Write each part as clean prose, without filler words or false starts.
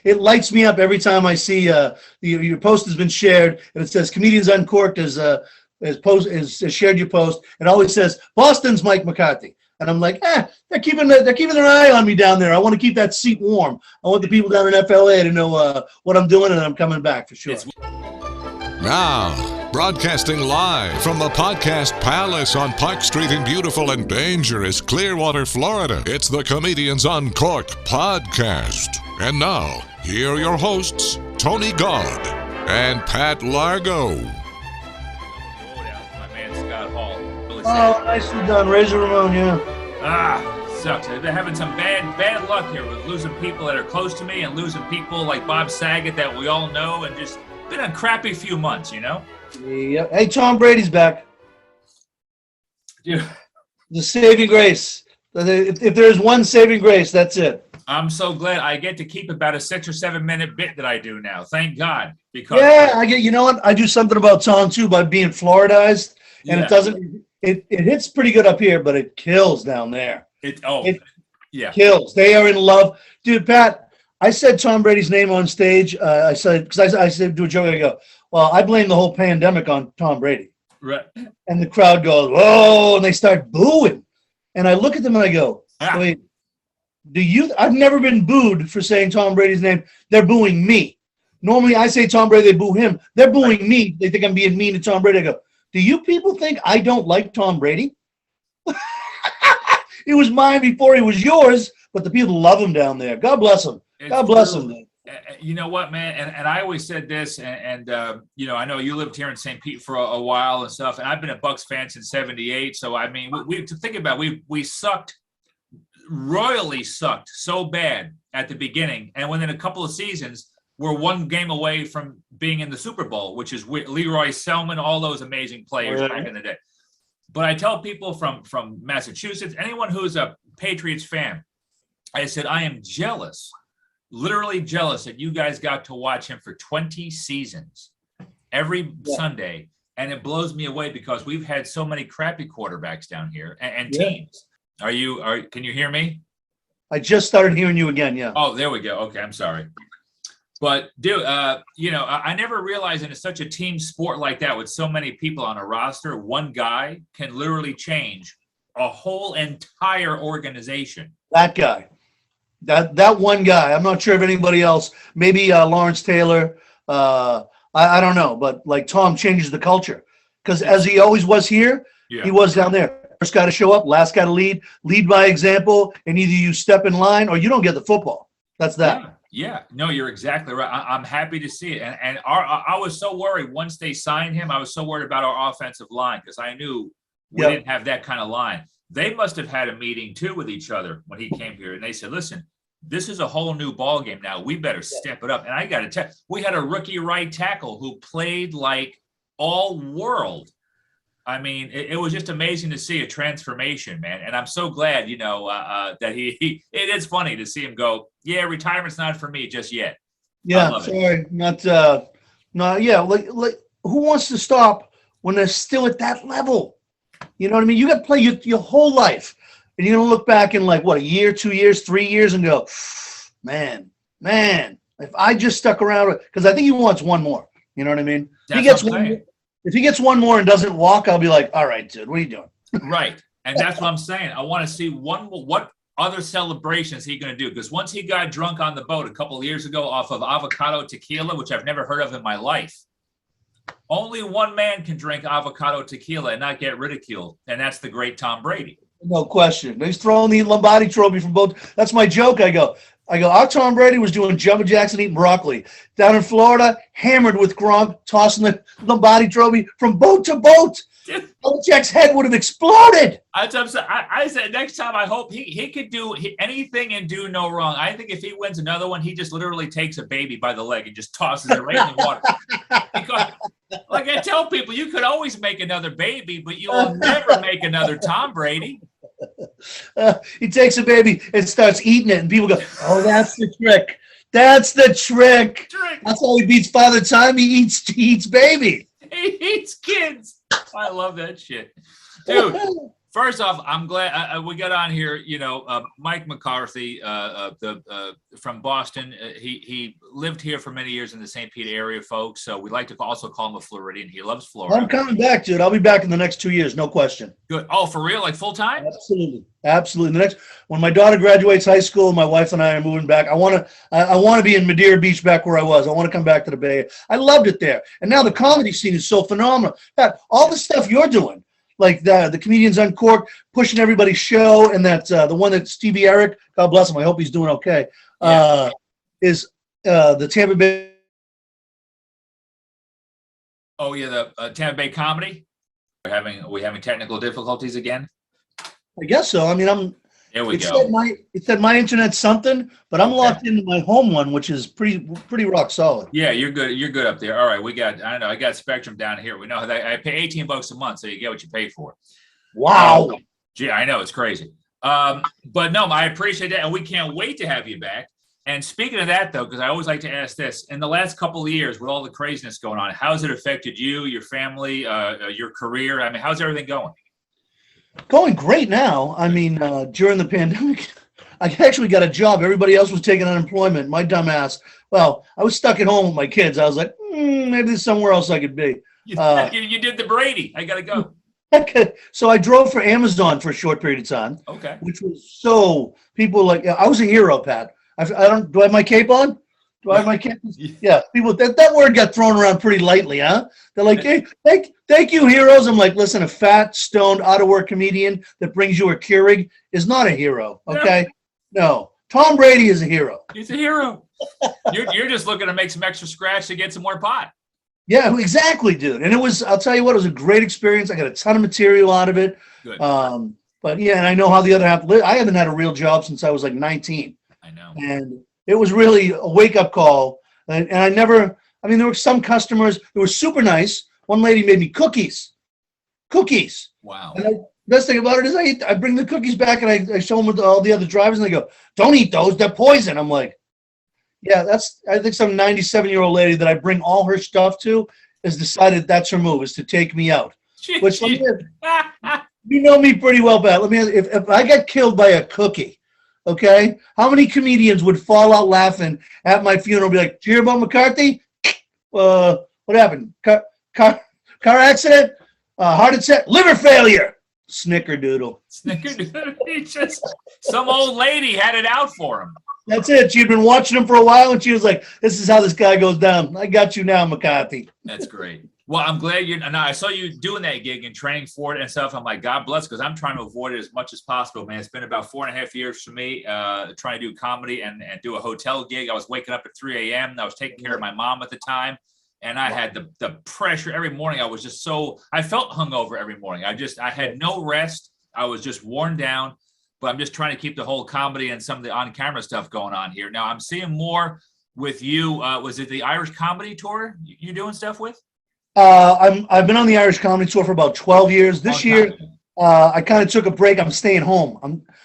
it lights me up every time I see your post has been shared and it says Comedians Uncorked has shared your post. It always says Boston's Mike McCarthy. And I'm like, they're keeping their eye on me down there. I want to keep that seat warm. I want the people down in FLA to know what I'm doing, and I'm coming back for sure. Now, broadcasting live from the Podcast Palace on Park Street in beautiful and dangerous Clearwater, Florida, it's the Comedians Uncorked podcast. And now, here are your hosts, Tony Gaud and Pat Largo. Oh, nicely done. Razor Ramon, yeah. Sucks. I've been having some bad luck here with losing people that are close to me and losing people like Bob Saget that we all know, and just been a crappy few months, you know? Yep. Hey, Tom Brady's back. Dude. The saving grace. If there's one saving grace, that's it. I'm so glad I get to keep about a 6 or 7 minute bit that I do now. Thank God. Because you know what? I do something about Tom, too, by being Floridized, and it doesn't... It hits pretty good up here, but it kills down there. It kills. They are in love. Dude, Pat, I said Tom Brady's name on stage. I said do a joke. I go, well, I blame the whole pandemic on Tom Brady. Right. And the crowd goes, whoa, and they start booing. And I look at them and I go, wait, I've never been booed for saying Tom Brady's name. They're booing me. Normally I say Tom Brady, they boo him. They're booing me. They think I'm being mean to Tom Brady. I go, do you people think I don't like Tom Brady? He was mine before he was yours, but the people love him down there. God bless him. God bless him. Man. You know what, man? And I always said this, and you know, I know you lived here in St. Pete for a while and stuff, and I've been a Bucs fan since '78. So, I mean, we to think about it, we sucked, royally sucked so bad at the beginning, and within a couple of seasons, we're one game away from being in the Super Bowl, which is Leroy Selman, all those amazing players back in the day. But I tell people from Massachusetts, anyone who's a Patriots fan, I said, I am jealous, literally jealous that you guys got to watch him for 20 seasons every Sunday. And it blows me away because we've had so many crappy quarterbacks down here and teams. Can you hear me? I just started hearing you again. Yeah. Oh, there we go. Okay. I'm sorry. But, dude, you know, I never realized in such a team sport like that with so many people on a roster, one guy can literally change a whole entire organization. That guy. That one guy. I'm not sure of anybody else. Maybe Lawrence Taylor. I don't know. But, like, Tom changes the culture. Because as he always was here, he was down there. First guy to show up, last guy to lead by example, and either you step in line or you don't get the football. That's that. Yeah, no, you're exactly right. I'm happy to see it. And I was so worried once they signed him. I was so worried about our offensive line because I knew we didn't have that kind of line. They must have had a meeting, too, with each other when he came here. And they said, listen, this is a whole new ball game now. We better step it up. And I got to tell you, we had a rookie right tackle who played like all world. I mean, it was just amazing to see a transformation, man. And I'm so glad, you know, that it is funny to see him go, yeah, retirement's not for me just yet. Yeah, sorry. Like who wants to stop when they're still at that level? You know what I mean? You got to play your whole life. And you're going to look back in like, what, a year, 2 years, 3 years and go, man, if I just stuck around, because I think he wants one more. You know what I mean? If he gets one more and doesn't walk, I'll be like, all right, dude, what are you doing? Right. And that's what I'm saying. I want to see what other celebration is he going to do? Because once he got drunk on the boat a couple of years ago off of avocado tequila, which I've never heard of in my life, only one man can drink avocado tequila and not get ridiculed, and that's the great Tom Brady. No question. He's throwing the Lombardi trophy from both. That's my joke. I go, our Tom Brady was doing jumping jacks and eating broccoli. Down in Florida, hammered with Gronk, tossing the Lombardi trophy from boat to boat. Belichick's head would have exploded. I said next time I hope he could do anything and do no wrong. I think if he wins another one, he just literally takes a baby by the leg and just tosses it right in the water. Because, like I tell people, you could always make another baby, but you will never make another Tom Brady. He takes a baby and starts eating it, and people go, oh, that's the trick. That's the trick. That's how he beats Father Time. He eats baby. He eats kids. I love that shit. Dude, First off, I'm glad we got on here. Mike McCarthy, from Boston. He lived here for many years in the St. Pete area, folks. So we like to also call him a Floridian. He loves Florida. I'm coming back, dude. I'll be back in the next 2 years, no question. Good. Oh, for real? Like full time? Absolutely. When my daughter graduates high school, my wife and I are moving back. I want to be in Madeira Beach, back where I was. I want to come back to the Bay. I loved it there, and now the comedy scene is so phenomenal. All the stuff you're doing. Like the Comedians Uncorked, pushing everybody's show, and that the one that Stevie Eric, God bless him, I hope he's doing okay, is the Tampa Bay. Oh yeah, the Tampa Bay comedy. Are we having technical difficulties again? I guess so. I mean, There we go. It said my internet's something, but I'm locked into my home one, which is pretty rock solid. Yeah, you're good. You're good up there. All right, I got Spectrum down here. We know I pay $18 a month, so you get what you pay for. Wow. Gee, I know, it's crazy. But no, I appreciate that, and we can't wait to have you back. And speaking of that, though, because I always like to ask this, in the last couple of years with all the craziness going on, how's it affected you, your family, your career? I mean, how's everything going? Going great now. I mean, during the pandemic, I actually got a job. Everybody else was taking unemployment. My dumb ass. Well, I was stuck at home with my kids. I was like, maybe there's somewhere else I could be. You did the Brady. I got to go. So I drove for Amazon for a short period of time. Okay. Which was people like, I was a hero, Pat. Do I have my cape on? Do I have my cape? Yeah. People, that word got thrown around pretty lightly, huh? They're like, hey, thank you, heroes. I'm like, listen, a fat, stoned, out-of-work comedian that brings you a Keurig is not a hero, okay? No. Tom Brady is a hero. He's a hero. You're just looking to make some extra scratch to get some more pot. Yeah, exactly, dude. And I'll tell you what, it was a great experience. I got a ton of material out of it. Good. But yeah, and I know how the other half live. I haven't had a real job since I was like 19. I know. And it was really a wake-up call. And there were some customers that were super nice. One lady made me cookies. Wow. And the best thing about it is I bring the cookies back and I show them with all the other drivers and they go, don't eat those, they're poison. I'm like, yeah, I think some 97-year-old lady that I bring all her stuff to has decided that's her move, is to take me out. Which, you know me pretty well, Pat. If I got killed by a cookie, okay, how many comedians would fall out laughing at my funeral and be like, did you hear about McCarthy? What happened? Car accident? Heart attack? Liver failure? Snickerdoodle. Just some old lady had it out for him. That's it. She'd been watching him for a while, and she was like, this is how this guy goes down. I got you now, McCarthy. That's great. Well, I'm glad I saw you doing that gig and training for it and stuff. I'm like, God bless, because I'm trying to avoid it as much as possible, man. It's been about 4.5 years for me trying to do comedy and do a hotel gig. I was waking up at 3 a.m. I was taking care of my mom at the time. And I had the pressure every morning. I was just I felt hungover every morning. I had no rest. I was just worn down. But I'm just trying to keep the whole comedy and some of the on-camera stuff going on here. Now, I'm seeing more with you. Was it the Irish Comedy Tour you're doing stuff with? I've been on the Irish Comedy Tour for about 12 years. This year, I kind of took a break. I'm staying home.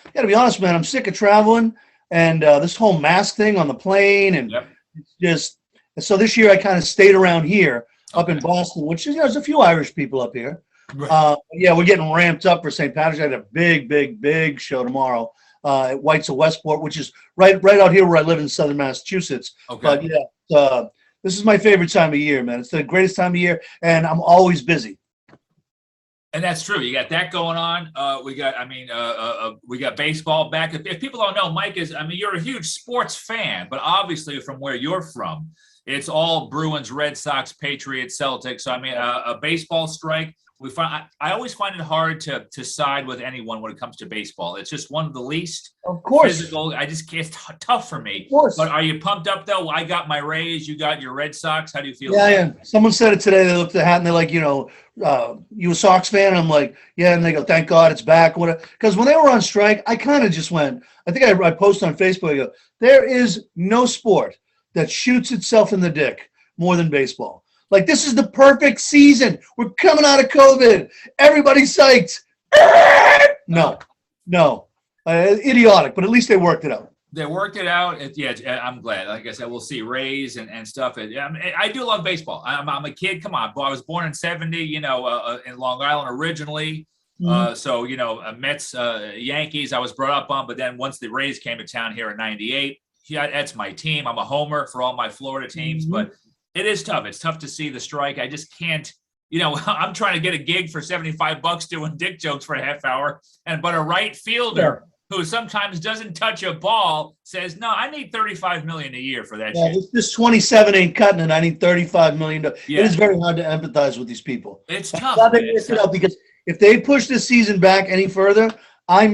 I got to be honest, man. I'm sick of traveling and this whole mask thing on the plane. And so this year I kind of stayed around here up in Boston, which is, there's a few Irish people up here. Right. We're getting ramped up for St. Patrick's. I had a big show tomorrow at White's of Westport, which is right out here where I live in southern Massachusetts. Okay. But this is my favorite time of year, man. It's the greatest time of year, and I'm always busy. And that's true. You got that going on. We got baseball back. If people don't know, Mike you're a huge sports fan, but obviously from where you're from, it's all Bruins, Red Sox, Patriots, Celtics. So a baseball strike. I always find it hard to side with anyone when it comes to baseball. It's just one of the least physical. It's tough for me. Of course. But are you pumped up though? I got my Rays. You got your Red Sox. How do you feel? Yeah. Someone said it today. They looked at the hat and they're like, you a Sox fan? And I'm like, yeah. And they go, thank God it's back. Because when they were on strike, I kind of just went. I think I posted on Facebook. I go, there is no sport that shoots itself in the dick more than baseball. Like, this is the perfect season. We're coming out of COVID. Everybody's psyched. No. Idiotic, but at least they worked it out. They worked it out. I'm glad. Like I said, we'll see Rays and stuff. I do love baseball. I'm a kid. Come on. I was born in 70, in Long Island originally. So, Mets, Yankees, I was brought up on, but then once the Rays came to town here in 98, that's my team. I'm a homer for all my Florida teams, but it is tough. It's tough to see the strike. I just can't, I'm trying to get a gig for $75 doing dick jokes for a half hour. But a right fielder who sometimes doesn't touch a ball says, no, I need $35 million a year for that shit. This 27 ain't cutting it. I need $35 million. Yeah. It is very hard to empathize with these people. It's tough. Because if they push this season back any further, I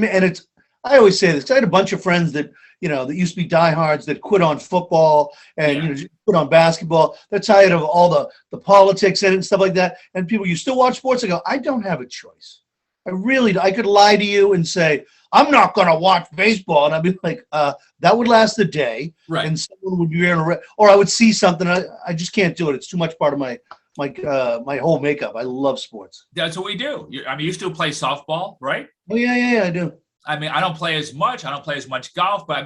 always say this. I had a bunch of friends that that used to be diehards that quit on football and just quit on basketball. They're tired of all the politics in it and stuff like that. And people, you still watch sports? I go, I don't have a choice. I could lie to you and say, I'm not going to watch baseball. And I'd be like, that would last a day. Right. And someone would be wearing or I would see something. I just can't do it. It's too much part of my whole makeup. I love sports. That's what we do. You still play softball, right? Oh, yeah, I do. I don't play as much. I don't play as much golf, but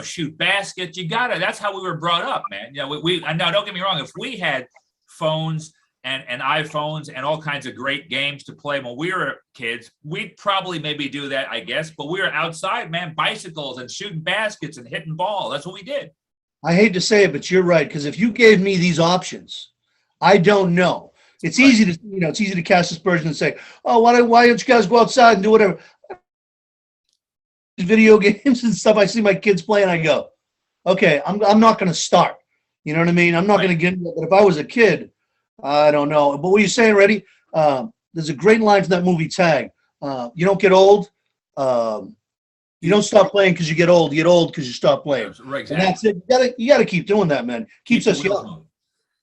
shoot baskets. You got to. That's how we were brought up, man. We now don't get me wrong. If we had phones and iPhones and all kinds of great games to play when we were kids, we'd probably maybe do that, I guess. But we were outside, man, bicycles and shooting baskets and hitting ball. That's what we did. I hate to say it, but you're right. Because if you gave me these options, I don't know. It's easy to it's easy to cast aspersion and say, oh, why don't you guys go outside and do whatever? Video games and stuff I see my kids playing, I go, okay, I'm not going to start. You know what I mean? I'm not going to get into it. But if I was a kid, I don't know. But what you're saying, Reddy, there's a great line from that movie Tag. You don't get old. You don't stop playing because you get old. You get old because you stop playing. Right, exactly. And that's it. You got to keep doing that, man. Keeps us young.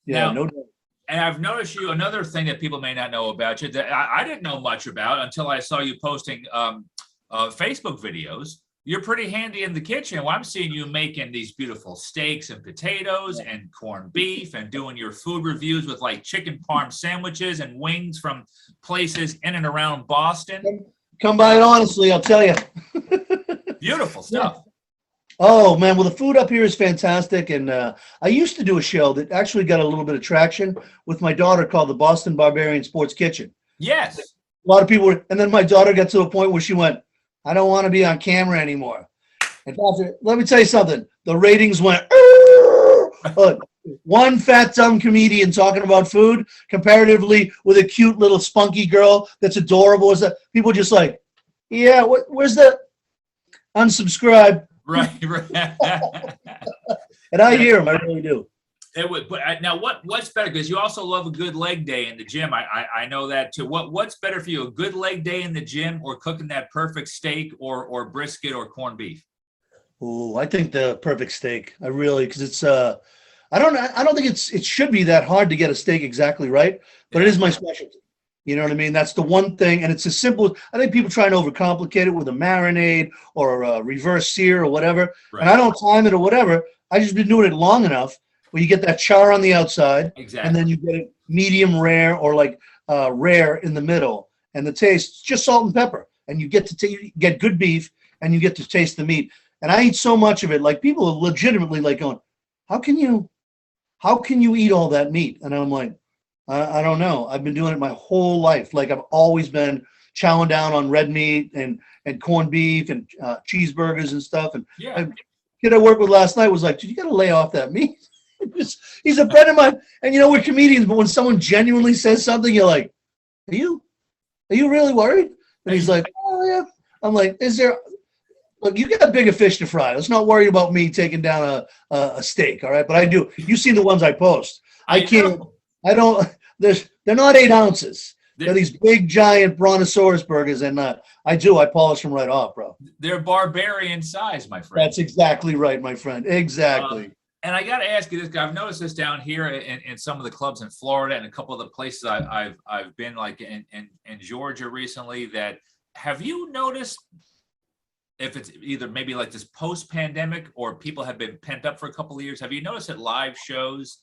Yeah, no doubt. And I've noticed another thing that people may not know about you that I didn't know much about until I saw you posting Facebook videos. You're pretty handy in the kitchen. Well, I'm seeing you making these beautiful steaks and potatoes and corned beef and doing your food reviews with like chicken parm sandwiches and wings from places in and around Boston. Come by it honestly, I'll tell you. Beautiful stuff. Oh, man. Well, the food up here is fantastic. And I used to do a show that actually got a little bit of traction with my daughter called the Boston Barbarian Sports Kitchen. Yes. A lot of people were, and then my daughter got to a point where she went, I don't want to be on camera anymore. And let me tell you something. The ratings went, one fat, dumb comedian talking about food comparatively with a cute little spunky girl that's adorable. People just like, yeah, where's the unsubscribe? Right. And I hear them. I really do. It would, but now what's better? Because you also love a good leg day in the gym. I know that too. What's better for you, a good leg day in the gym or cooking that perfect steak or brisket or corned beef? Oh, I think the perfect steak. I really, because it's I don't think it should be that hard to get a steak exactly right, but it is my specialty. You know what I mean? That's the one thing, and it's as simple. I think people try and overcomplicate it with a marinade or a reverse sear or whatever, and I don't time it or whatever. I just been doing it long enough where you get that char on the outside, and then you get it medium rare or like rare in the middle, and the taste just salt and pepper, and you get to get good beef, and you get to taste the meat. And I eat so much of it, like people are legitimately like going, how can you eat all that meat? And I'm like, I don't know. I've been doing it my whole life. Like I've always been chowing down on red meat and corned beef and cheeseburgers and stuff. And a kid I worked with last night was like, dude, you got to lay off that meat. He's a friend of mine. And we're comedians, but when someone genuinely says something, you're like, are you really worried? And he's like, oh yeah. I'm like, look, you got bigger fish to fry. Let's not worry about me taking down a steak. All right. But I do. You see the ones I post. They're not 8 ounces. They're these big, giant brontosaurus burgers, and I polish them right off, bro. They're barbarian size, my friend. That's exactly right, my friend. Exactly. And I got to ask you this, I've noticed this down here in some of the clubs in Florida and a couple of the places I've been, like in Georgia recently. That have you noticed if it's either maybe like this post-pandemic or people have been pent up for a couple of years? Have you noticed at live shows,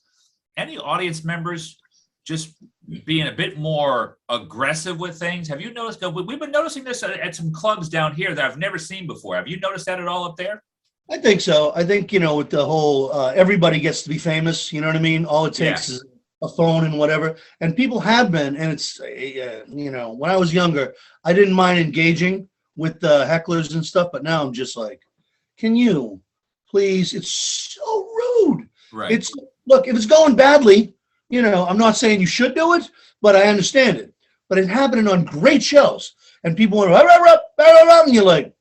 any audience members just being a bit more aggressive with things? Have you noticed? We've been noticing this at some clubs down here that I've never seen before. Have you noticed that at all up there? I think so. I think, with the whole everybody gets to be famous, you know what I mean? All it takes is a phone and whatever. And people have been, and it's, when I was younger, I didn't mind engaging with the hecklers and stuff, but now I'm just like, can you please? It's so rude. Right. Look, if it's going badly, I'm not saying you should do it, but I understand it. But it's happening on great shows, and people went, and you're like,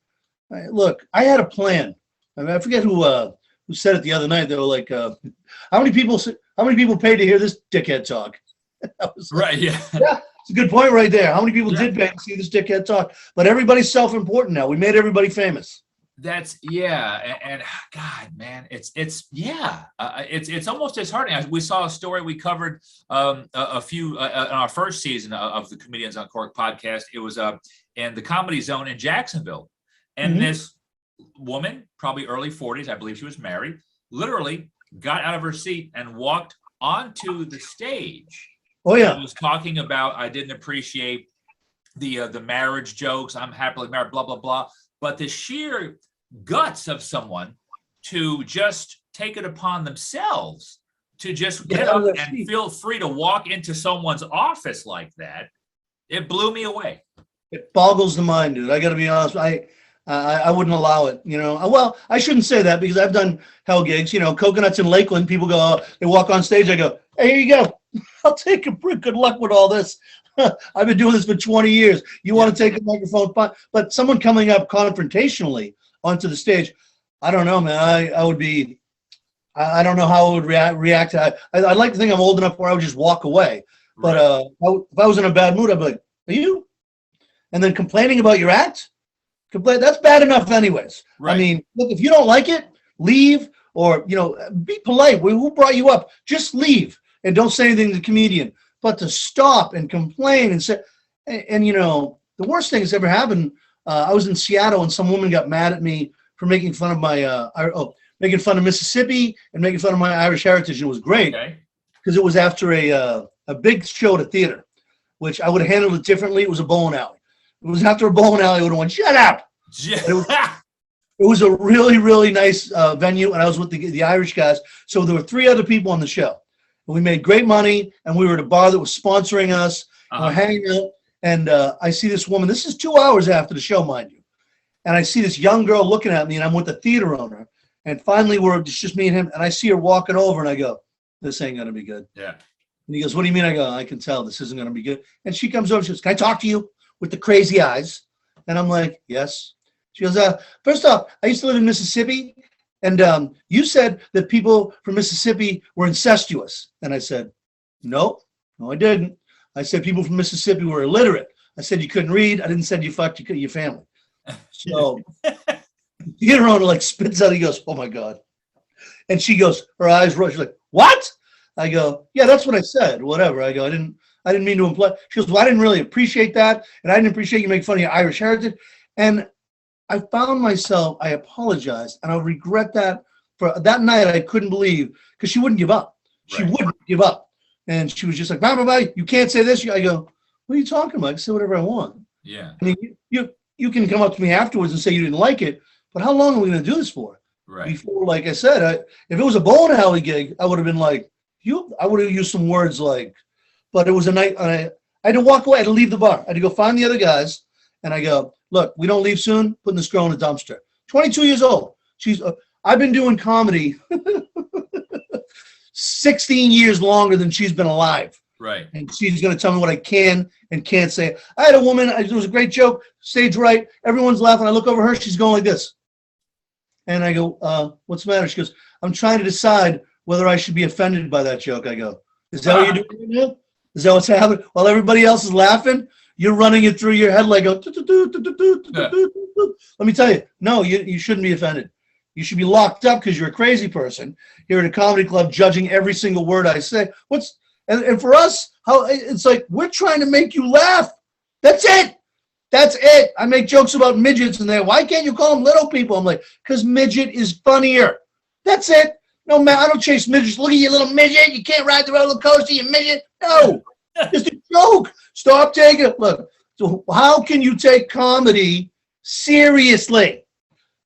look, I had a plan. I mean, I forget who said it the other night. They were like, how many people paid to hear this dickhead talk? Right. Yeah. Yeah, it's a good point right there. How many people did pay to see this dickhead talk? But everybody's self-important now. We made everybody famous. That's and God, man, it's almost disheartening. We saw a story we covered a few in our first season of the Comedians Uncorked podcast. It was in the Comedy Zone in Jacksonville, and this woman, probably early 40s, I believe she was married, literally got out of her seat and walked onto the stage. Oh yeah, and was talking about, I didn't appreciate the marriage jokes. I'm happily married, blah blah blah. But the sheer guts of someone to just take it upon themselves to just get up and feel free to walk into someone's office like that, it blew me away. It boggles the mind, dude. I got to be honest. I wouldn't allow it. Well, I shouldn't say that because I've done hell gigs. Coconuts in Lakeland. People go, they walk on stage. I go, hey, here you go. I'll take a break. Good luck with all this. I've been doing this for 20 years. You want to take a microphone? But someone coming up confrontationally onto the stage, I don't know, man. I would be, I don't know how I would react. I'd like to think I'm old enough where I would just walk away. But if I was in a bad mood, I'd be like, are you? And then complaining about your act? That's bad enough anyways. Right. I mean, look, if you don't like it, leave or, be polite. Who brought you up? Just leave and don't say anything to the comedian. But to stop and complain and say, and the worst thing that's ever happened, I was in Seattle and some woman got mad at me for making fun of my, making fun of Mississippi and making fun of my Irish heritage. And it was great because it was after a big show at a theater, which I would have handled it differently. It was a bowling alley. It was after a bowling alley. I would have went, shut up. It was a really, really nice venue. And I was with the Irish guys. So there were 3 other people on the show. We made great money, and we were at a bar that was sponsoring us. We're hanging out, and I see this woman. This is 2 hours after the show, mind you. And I see this young girl looking at me, and I'm with the theater owner. And finally, it's just me and him, and I see her walking over, and I go, this ain't going to be good. Yeah. And he goes, what do you mean? I go, I can tell this isn't going to be good. And she comes over, she goes, can I talk to you with the crazy eyes? And I'm like, yes. She goes, first off, I used to live in Mississippi. And you said that people from Mississippi were incestuous. And I said, no, I didn't. I said people from Mississippi were illiterate. I said you couldn't read. I didn't say you fucked your family. So you get her on, like spits out. He goes, oh my God. And she goes, her eyes roll. She's like, what? I go, yeah, that's what I said. Whatever. I go, I didn't mean to imply. She goes, well, I didn't really appreciate that. And I didn't appreciate you making fun of your Irish heritage. And I found myself, I apologized, and I'll regret that. For that night, I couldn't believe, because she wouldn't give up. She wouldn't give up. And she was just like, blah, blah, blah, you can't say this. I go, what are you talking about? I can say whatever I want. Yeah. I mean, you can come up to me afterwards and say you didn't like it, but how long are we going to do this for? Right. Before, like I said, if it was a bowling alley gig, I would have been like, I would have used some words like, but it was a night, I had to walk away. I had to leave the bar. I had to go find the other guys, and I go, look, we don't leave soon, putting this girl in a dumpster. 22 years old. I've been doing comedy 16 years longer than she's been alive. Right. And she's going to tell me what I can and can't say. I had a woman, it was a great joke, stage right. Everyone's laughing. I look over her. She's going like this. And I go, what's the matter? She goes, I'm trying to decide whether I should be offended by that joke. I go, is that what you're doing right now? Is that what's happening? While everybody else is laughing, you're running it through your head like a Let me tell you, no, you shouldn't be offended. You should be locked up because you're a crazy person here at a comedy club judging every single word I say. And for us, how it's like we're trying to make you laugh. That's it. That's it. I make jokes about midgets and why can't you call them little people? I'm like, because midget is funnier. That's it. No, man, I don't chase midgets. Look at you, little midget. You can't ride the roller coaster, you midget. No, just a joke. Stop taking it. Look, so how can you take comedy seriously?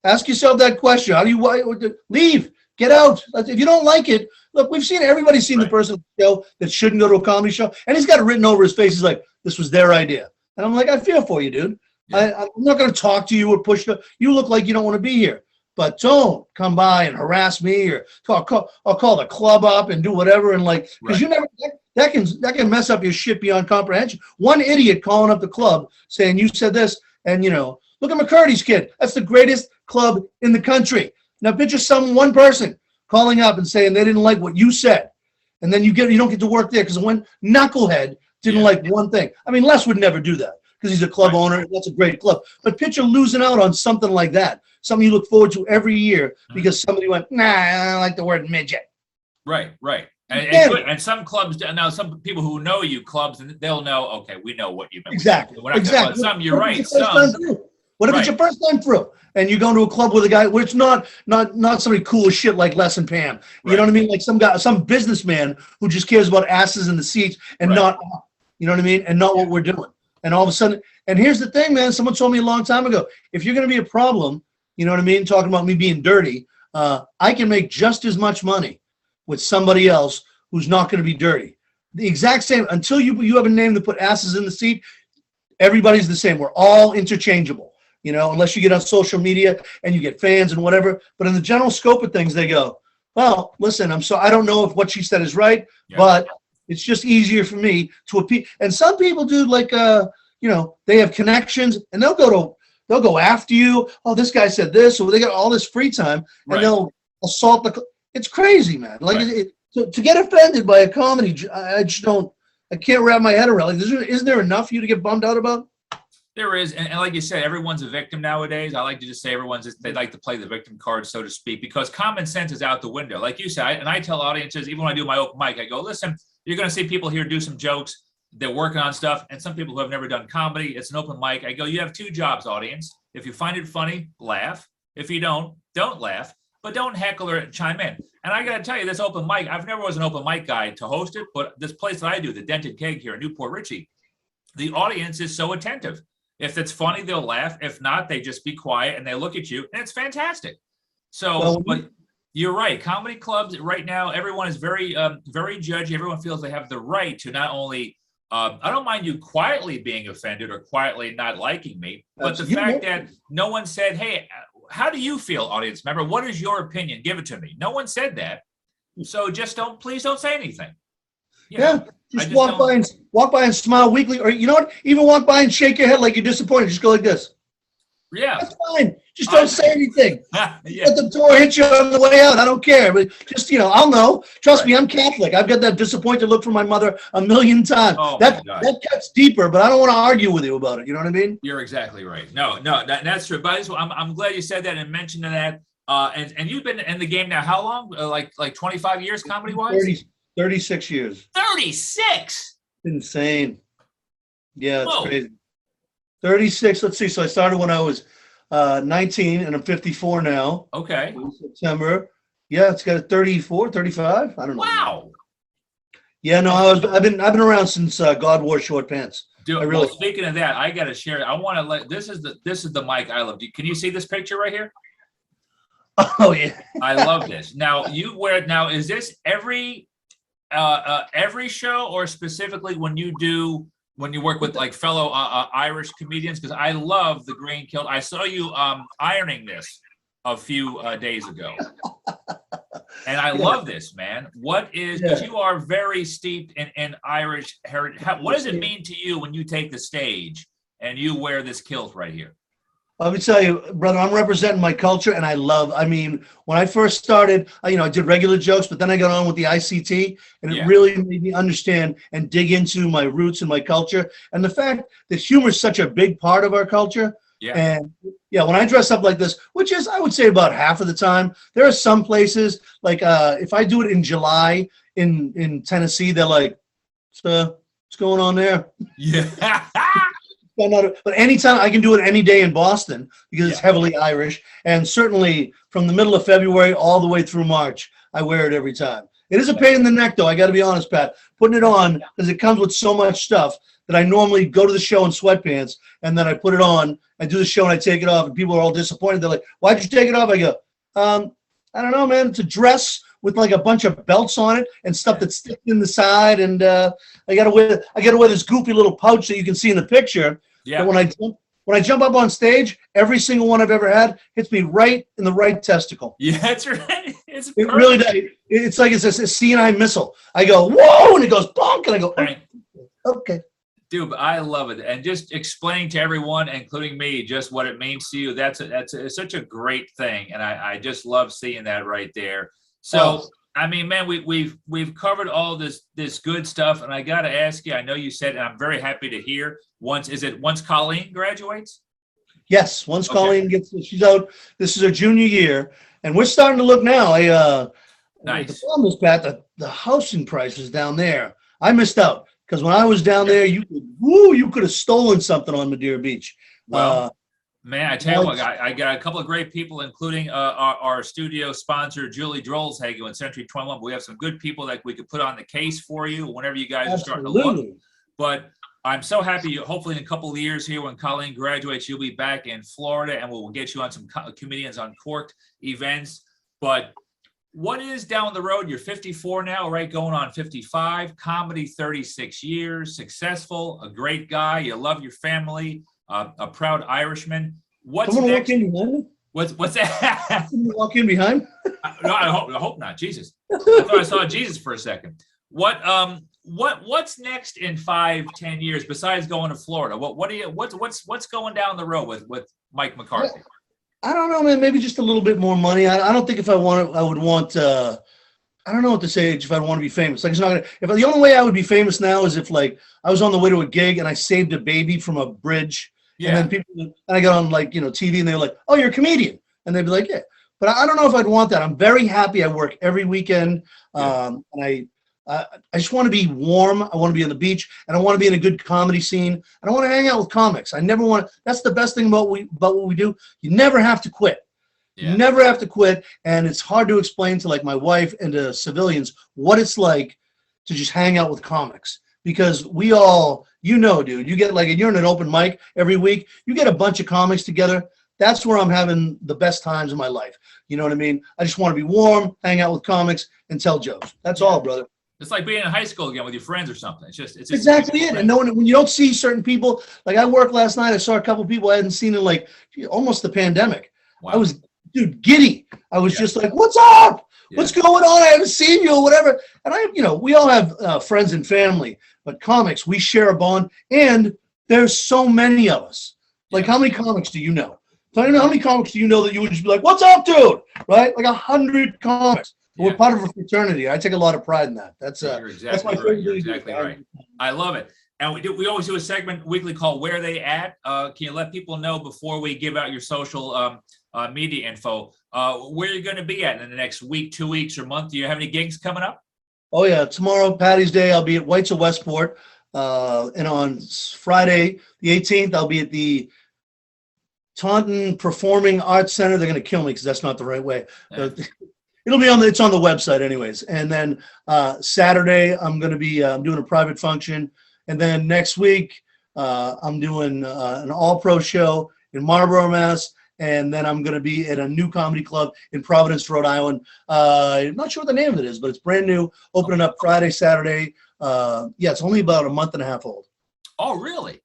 Ask yourself that question. How do you leave? Get out. If you don't like it, look, everybody's seen the person at the show that shouldn't go to a comedy show, and he's got it written over his face. He's like, this was their idea. And I'm like, I feel for you, dude. Yeah. I'm not going to talk to you or push you look like you don't want to be here. But don't come by and harass me or I'll call the club up and do whatever. And like, because you never, that can mess up your shit beyond comprehension. One idiot calling up the club saying you said this, and look at McCarthy's kid. That's the greatest club in the country. Now picture one person calling up and saying they didn't like what you said. And then you don't get to work there because one knucklehead didn't like one thing. I mean, Les would never do that because he's a club owner. That's a great club. But picture losing out on something like that. Something you look forward to every year because somebody went, nah, I don't like the word midget. Right. And some clubs, now some people who know you clubs, and they'll know, okay, we know what you meant. Exactly. But some, you're right. What if it's your first time through and you go to a club with a guy where it's not somebody cool as shit like Les and Pam. You know what I mean? Like some businessman who just cares about asses in the seats and not, you know what I mean? And not what we're doing. And all of a sudden, and here's the thing, man, someone told me a long time ago, if you're going to be a problem, you know what I mean? Talking about me being dirty, I can make just as much money with somebody else who's not going to be dirty. The exact same, until you have a name to put asses in the seat, everybody's the same. We're all interchangeable, unless you get on social media and you get fans and whatever. But in the general scope of things, they go, well, listen, I don't know if what she said is right, but it's just easier for me to appeal. And some people do like, they have connections and they'll go after you. Oh, this guy said this, or they got all this free time, and they'll assault it's crazy, man. Like to get offended by a comedy, I can't wrap my head around. Like, isn't there enough for you to get bummed out about? There is, and like you said, everyone's a victim nowadays. I like to just say they like to play the victim card, so to speak, because common sense is out the window. Like you said, and I tell audiences, even when I do my open mic, I go, listen, you're going to see people here do some jokes. They're working on stuff, and some people who have never done comedy, it's an open mic. I go, you have two jobs, audience. If you find it funny, laugh. If you don't laugh, but don't heckle or chime in. And I got to tell you, this open mic, I've never was an open mic guy to host it, but this place that I do, the Dented Keg here in Newport Richie, the audience is so attentive. If it's funny, they'll laugh. If not, they just be quiet and they look at you, and it's fantastic. So, but you're right. Comedy clubs right now, everyone is very, very judgy. Everyone feels they have the right to not only I don't mind you quietly being offended or quietly not liking me, but the fact that no one said, hey, how do you feel, audience member? What is your opinion? Give it to me. No one said that. So just please don't say anything. Just walk by and smile weakly, or you know what? Even walk by and shake your head like you're disappointed. Just go like this. Yeah. That's fine. Just don't say anything. Let the door hit you on the way out. I don't care. But just, I'll know. Trust me, I'm Catholic. I've got that disappointed look from my mother a million times. Oh, that cuts deeper, but I don't want to argue with you about it. You know what I mean? You're exactly right. No, that's true. But I'm glad you said that and mentioned that. And you've been in the game now how long? Like 25 years comedy-wise? 36 years. 36? Insane. Yeah, it's crazy. 36. Let's see. So I started when I was 19, and I'm 54 now. Okay. In September. Yeah, it's got a 34, 35. I don't know. Wow. Yeah, no, I've been around since God wore short pants. Dude, well, speaking of that, I got to share. I want to this is the mic I love. Can you see this picture right here? Oh yeah. I love this. Now you wear it. Now is this every show, or specifically when you work with like fellow Irish comedians? Because I love the green kilt. I saw you ironing this a few days ago, and I love this, man. What is? Because you are very steeped in Irish heritage. What does it mean to you when you take the stage and you wear this kilt right here? Let me tell you, brother, I'm representing my culture, and I mean, when I first started, I did regular jokes, but then I got on with the ICT, and it really made me understand and dig into my roots and my culture, and the fact that humor is such a big part of our culture. And when I dress up like this, which is, I would say, about half of the time, there are some places, like if I do it in July in Tennessee, they're like, what's going on there? Yeah. But anytime, I can do it any day in Boston because it's heavily Irish. And certainly from the middle of February all the way through March, I wear it every time. It is a pain in the neck, though. I got to be honest, Pat. Putting it on, because it comes with so much stuff that I normally go to the show in sweatpants, and then I put it on, I do the show, and I take it off, and people are all disappointed. They're like, why'd you take it off? I go, I don't know, man. It's a dress with like a bunch of belts on it and stuff that's sticking in the side. And I gotta wear this goofy little pouch that you can see in the picture. Yeah. But when I jump up on stage, every single one I've ever had hits me right in the right testicle. Yeah, that's right. It Really does. It's like it's a CNI missile. I go, whoa, and it goes bonk, and I go, okay. Dude, I love it. And just explaining to everyone, including me, just what it means to you. It's such a great thing. And I just love seeing that right there. So, I mean, man, we've covered all this good stuff. And I got to ask you, I know you said, and I'm very happy to hear, once Colleen graduates? Yes. Once Colleen she's out, this is her junior year. And we're starting to look now. Nice. The problem is, Pat, the housing prices down there. I missed out. Because when I was down there, you could have stolen something on Madeira Beach. Well, man, I tell you what, I got a couple of great people, including our studio sponsor, Julie Drollshagen in Century 21. We have some good people that we could put on the case for you whenever you guys are starting to look. But I'm so happy. Hopefully, in a couple of years here, when Colleen graduates, you'll be back in Florida, and we'll get you on some Comedians Uncorked events. But what is down the road? You're 54 now, right? Going on 55. Comedy, 36 years. Successful. A great guy. You love your family. A proud Irishman. What's Someone next? walk in behind me? What's that? Someone walk in behind? No, I hope not. Jesus. I thought I saw Jesus for a second. What's next in 5-10 years besides going to Florida? What's going down the road with Mike McCarthy? I don't know, man. Maybe just a little bit more money. I don't think if I want, I would want. I don't know what to say if I want to be famous. Like, it's not gonna. If the only way I would be famous now is if like I was on the way to a gig and I saved a baby from a bridge, and then people and I got on like TV and they were like, "Oh, you're a comedian," and they'd be like, "Yeah." But I don't know if I'd want that. I'm very happy. I work every weekend, and I just want to be warm. I want to be on the beach, and I want to be in a good comedy scene, and I want to hang out with comics. I never want to. That's the best thing about what we do. You never have to quit. Yeah. You never have to quit, and it's hard to explain to like my wife and to civilians what it's like to just hang out with comics, because we all, dude, you get like, and you're in an open mic every week. You get a bunch of comics together. That's where I'm having the best times in my life. You know what I mean? I just want to be warm, hang out with comics, and tell jokes. That's all, brother. It's like being in high school again with your friends or something. It's just exactly it. And when you don't see certain people, like I worked last night, I saw a couple of people I hadn't seen in like almost the pandemic. Wow. I was, giddy. I was just like, "What's up? Yeah. What's going on? I haven't seen you," or whatever. And we all have friends and family, but comics, we share a bond, and there's so many of us. Like, how many comics do you know? How many comics do you know that you would just be like, "What's up, dude?" Right? Like 100 comics. Yeah. We're part of a fraternity. I take a lot of pride in that. That's that's my favorite. You're exactly right. I love it. And we always do a segment weekly called "Where They At." Can you let people know before we give out your social media info where you're going to be at in the next week, 2 weeks, or month? Do you have any gigs coming up? Oh yeah, tomorrow, Patty's Day, I'll be at White's of Westport, and on Friday, the 18th, I'll be at the Taunton Performing Arts Center. They're going to kill me because that's not the right way. Yeah. It'll be it's on the website anyways. And then Saturday, I'm going to be doing a private function. And then next week, I'm doing an all-pro show in Marlborough, Mass. And then I'm going to be at a new comedy club in Providence, Rhode Island. I'm not sure what the name of it is, but it's brand new, opening up Friday, Saturday. It's only about a month and a half old. Oh, really?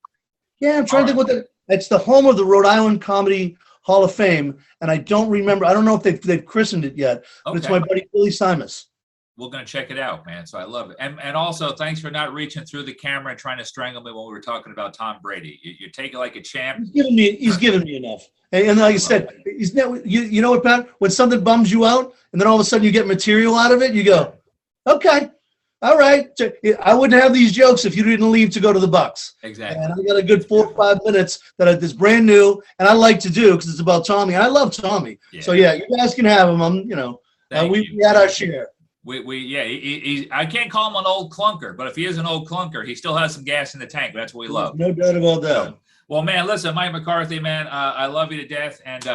Yeah, I'm trying to think it's the home of the Rhode Island Comedy Hall of Fame, and I don't remember. I don't know if they've christened it yet, but it's my buddy Billy Simus. We're going to check it out, man. So I love it. And also, thanks for not reaching through the camera and trying to strangle me when we were talking about Tom Brady. You take it like a champ. He's given me enough. And like I said, you know what, Pat? When something bums you out, and then all of a sudden you get material out of it, you go, okay. All right. I wouldn't have these jokes if you didn't leave to go to the Bucks. Exactly. And I got a good 4 or 5 minutes that is brand new, and I like to do because it's about Tommy. I love Tommy. Yeah. So yeah, you guys can have him. We had our share. I can't call him an old clunker, but if he is an old clunker, he still has some gas in the tank. That's what we love. No doubt about that. So, well, man, listen, Mike McCarthy, man, I love you to death. And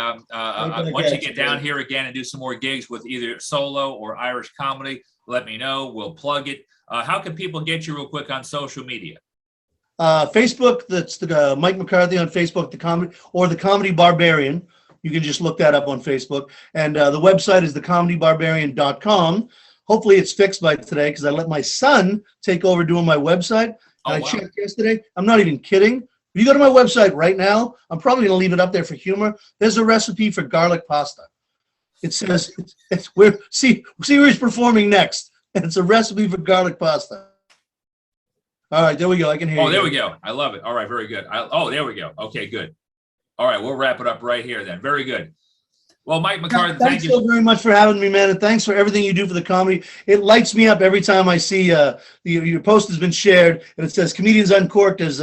once you get down here again and do some more gigs with either solo or Irish comedy, let me know. We'll plug it. How can people get you real quick on social media? Facebook, that's the Mike McCarthy on Facebook, the comedy Barbarian, You can just look that up on Facebook. And the website is thecomedybarbarian.com. Hopefully it's fixed by today because I let my son take over doing my website. And I checked yesterday. I'm not even kidding. If you go to my website right now, I'm probably going to leave it up there for humor. There's a recipe for garlic pasta. It says, see where he's performing next. And it's a recipe for garlic pasta. All right, there we go. I can hear you. Oh, there we go. I love it. All right, very good. There we go. Okay, good. All right, we'll wrap it up right here then. Very good. Well, Mike McCarthy, thank you so very much for having me, man, and thanks for everything you do for the comedy. It lights me up every time I see your post has been shared, and it says Comedians Uncorked has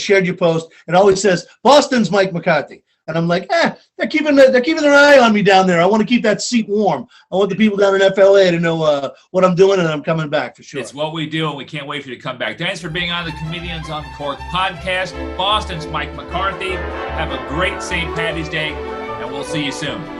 shared your post. It always says Boston's Mike McCarthy, and I'm like, they're keeping their eye on me down there. I want to keep that seat warm. I want the people down in FLA to know what I'm doing, and I'm coming back for sure. It's what we do, and we can't wait for you to come back. Thanks for being on the Comedians Uncorked podcast. Boston's Mike McCarthy. Have a great St. Paddy's Day. And we'll see you soon.